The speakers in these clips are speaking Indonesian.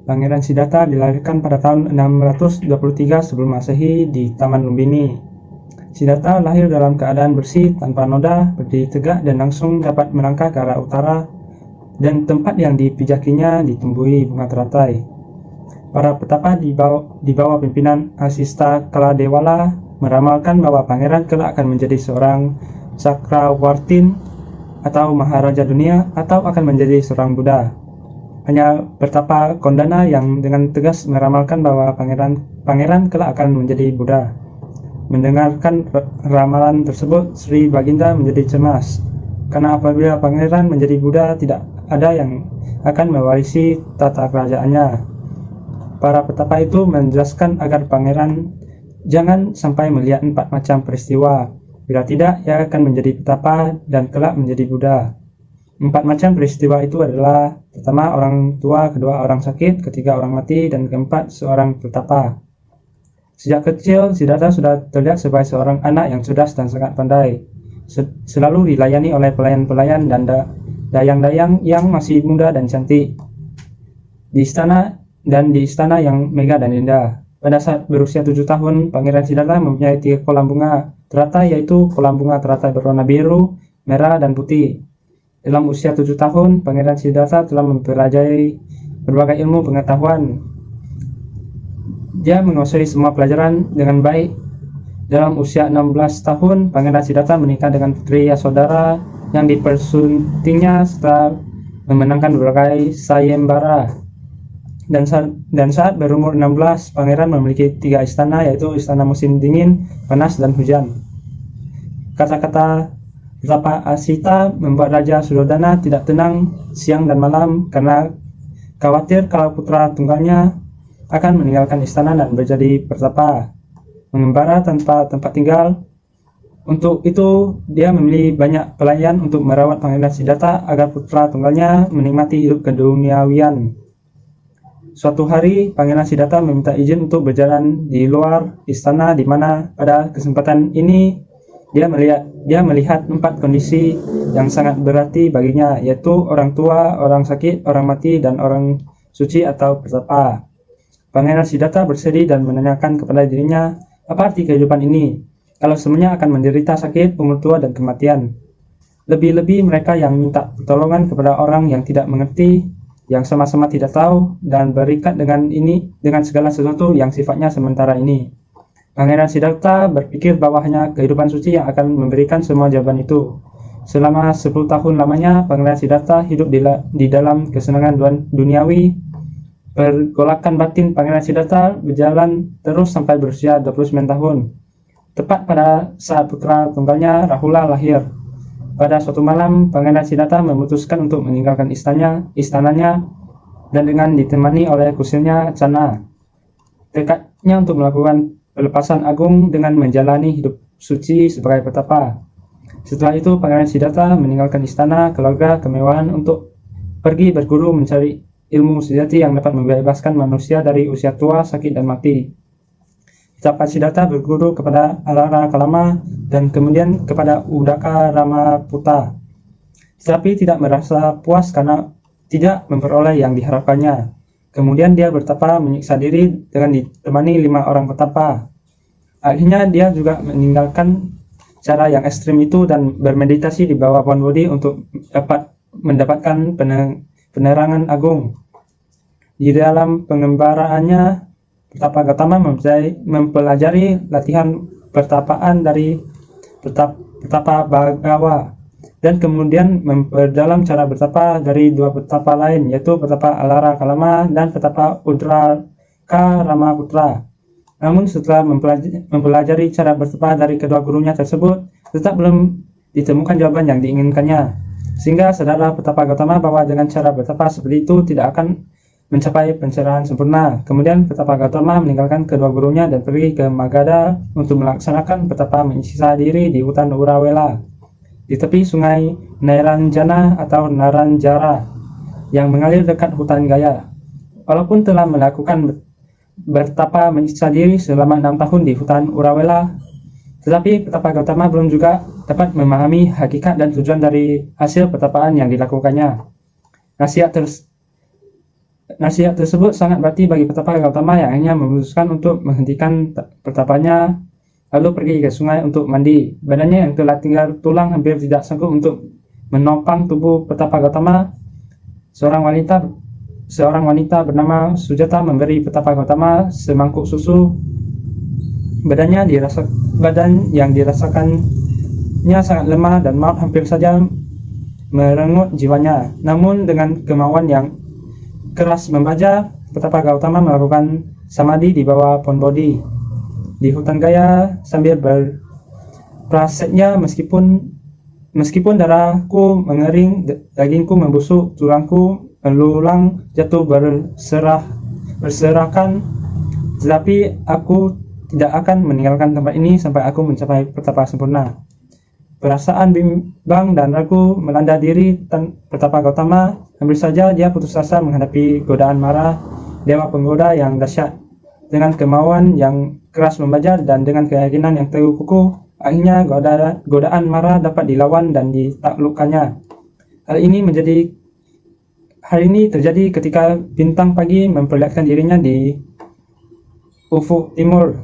Pangeran Siddhartha dilahirkan pada tahun 623 sebelum Masehi di Taman Lumbini. Siddhartha lahir dalam keadaan bersih, tanpa noda, berdiri tegak dan langsung dapat melangkah ke arah utara, dan tempat yang dipijakinya ditumbuhi bunga teratai. Para petapa di bawah pimpinan Asista Kaladewala meramalkan bahwa pangeran kelak akan menjadi seorang Cakrawartin atau Maharaja dunia, atau akan menjadi seorang Buddha. Hanya Pertapa Kondana yang dengan tegas meramalkan bahwa pangeran kelak akan menjadi Buddha. Mendengarkan ramalan tersebut, Sri Baginda menjadi cemas, karena apabila pangeran menjadi Buddha, tidak ada yang akan mewarisi tata kerajaannya. Para petapa itu menjelaskan agar pangeran jangan sampai melihat 4 macam peristiwa. Bila tidak, ia akan menjadi petapa dan kelak menjadi Buddha. 4 macam peristiwa itu adalah: pertama, orang tua; kedua, orang sakit; ketiga, orang mati; dan keempat, seorang petapa. Sejak kecil, Siddhartha sudah terlihat sebagai seorang anak yang cerdas dan sangat pandai. Selalu dilayani oleh pelayan-pelayan dan dayang-dayang yang masih muda dan cantik. Di istana yang megah dan indah. Pada saat berusia 7 tahun, Pangeran Siddhartha mempunyai 3 kolam bunga teratai, yaitu kolam bunga teratai berwarna biru, merah, dan putih. Dalam usia 7 tahun, Pangeran Siddhartha telah mempelajari berbagai ilmu pengetahuan. Dia menguasai semua pelajaran dengan baik. Dalam usia 16 tahun, Pangeran Siddhartha menikah dengan putri Yasodhara yang dipersuntingnya setelah memenangkan berbagai sayembara. Dan saat berumur 16, pangeran memiliki 3 istana, yaitu istana musim dingin, panas, dan hujan. Kata-kata Pertapa Asita membuat Raja Suddhodana tidak tenang siang dan malam karena khawatir kalau putra tunggalnya akan meninggalkan istana dan menjadi pertapa, mengembara tanpa tempat tinggal. Untuk itu, dia memilih banyak pelayan untuk merawat Pangeran Siddhartha agar putra tunggalnya menikmati hidup keduniawian. Suatu hari, Pangeran Siddhartha meminta izin untuk berjalan di luar istana, di mana pada kesempatan ini dia melihat 4 kondisi yang sangat berarti baginya, yaitu orang tua, orang sakit, orang mati, dan orang suci atau pertapa. Pangeran Siddhartha bersedih dan menanyakan kepada dirinya, apa arti kehidupan ini, kalau semuanya akan menderita sakit, umur tua, dan kematian. Lebih-lebih mereka yang minta pertolongan kepada orang yang tidak mengerti, yang sama-sama tidak tahu, dan berikat dengan segala sesuatu yang sifatnya sementara ini. Pangeran Siddhartha berpikir bahwa hanya kehidupan suci yang akan memberikan semua jawaban itu. Selama 10 tahun lamanya, Pangeran Siddhartha hidup di dalam kesenangan duniawi. Pergolakan batin Pangeran Siddhartha berjalan terus sampai berusia 29 tahun. Tepat pada saat putra tunggalnya Rahula lahir. Pada suatu malam, Pangeran Siddhartha memutuskan untuk meninggalkan istananya dan dengan ditemani oleh kusilnya Channa. Tekadnya untuk melakukan pelepasan agung dengan menjalani hidup suci sebagai petapa. Setelah itu, Pangeran Siddhartha meninggalkan istana, keluarga, kemewahan untuk pergi berguru mencari ilmu sejati yang dapat membebaskan manusia dari usia tua, sakit, dan mati. Petapa Siddhartha berguru kepada Alara Kalama dan kemudian kepada Udaka Ramaputta, tetapi tidak merasa puas karena tidak memperoleh yang diharapkannya. Kemudian dia bertapa menyiksa diri dengan ditemani 5 orang petapa. Akhirnya dia juga meninggalkan cara yang ekstrim itu dan bermeditasi di bawah pohon Bodhi untuk dapat mendapatkan penerangan agung. Di dalam pengembaraannya, Pertapa Gautama mempelajari latihan pertapaan dari Pertapa Bhagawa dan kemudian memperdalam cara bertapa dari 2 petapa lain, yaitu Pertapa Alara Kalama dan Pertapa Udaka Ramaputra. Namun setelah mempelajari cara bertapa dari kedua gurunya tersebut, tetap belum ditemukan jawaban yang diinginkannya, sehingga sadarlah Pertapa Gautama bahwa dengan cara bertapa seperti itu tidak akan mencapai pencerahan sempurna. Kemudian Pertapa Gautama meninggalkan kedua gurunya dan pergi ke Magadha untuk melaksanakan pertapa menyiksa diri di hutan Urawela di tepi sungai Naranjana atau Naranjara yang mengalir dekat hutan Gaya. Walaupun telah melakukan bertapa menyiksa diri selama 6 tahun di hutan Urawela, tetapi Pertapa Gautama belum juga dapat memahami hakikat dan tujuan dari hasil pertapaan yang dilakukannya. Nasihat tersebut sangat berarti bagi petapa Gautama yang akhirnya memutuskan untuk menghentikan pertapanya lalu pergi ke sungai untuk mandi. Badannya yang telah tinggal tulang hampir tidak sanggup untuk menopang tubuh petapa Gautama. Seorang wanita bernama Sujata memberi petapa Gautama semangkuk susu. Badan yang dirasakannya sangat lemah dan maut hampir saja merenggut jiwanya. Namun dengan kemauan yang keras membaca, petapa Gautama melakukan samadhi di bawah pohon bodhi di hutan Gaya sambil berprasetya, meskipun darahku mengering, dagingku membusuk, tulangku berulang jatuh berserakan, tetapi aku tidak akan meninggalkan tempat ini sampai aku mencapai petapa sempurna. Perasaan bimbang dan ragu melanda diri petapa Gautama. Hampir saja dia putus asa menghadapi godaan Mara, dewa penggoda yang dahsyat. Dengan kemauan yang keras membaca dan dengan keyakinan yang teguh kukuh, akhirnya godaan Mara dapat dilawan dan ditaklukkannya. Hal ini terjadi ketika bintang pagi memperlihatkan dirinya di ufuk timur.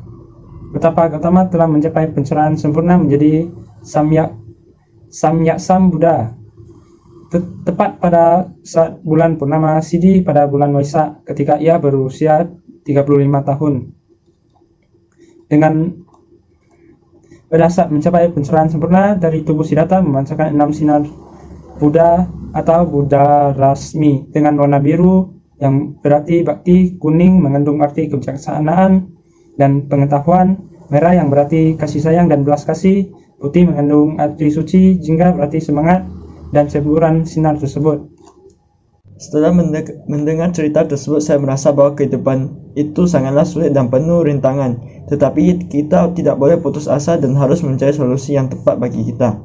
Petapa Gautama telah mencapai pencerahan sempurna menjadi Samyaksam Buddha. Tepat pada saat bulan purnama Sidhi pada bulan Waisak ketika ia berusia 35 tahun. Pada saat mencapai pencerahan sempurna dari tubuh Siddhartha memancarkan 6 sinar Buddha atau Buddha Rasmi dengan warna biru yang berarti bakti, kuning mengandung arti kebijaksanaan dan pengetahuan, merah yang berarti kasih sayang dan belas kasih, putih mengandung arti suci, jingga berarti semangat, dan semburan sinar tersebut. Setelah mendengar cerita tersebut, saya merasa bahwa kehidupan itu sangatlah sulit dan penuh rintangan. Tetapi kita tidak boleh putus asa dan harus mencari solusi yang tepat bagi kita.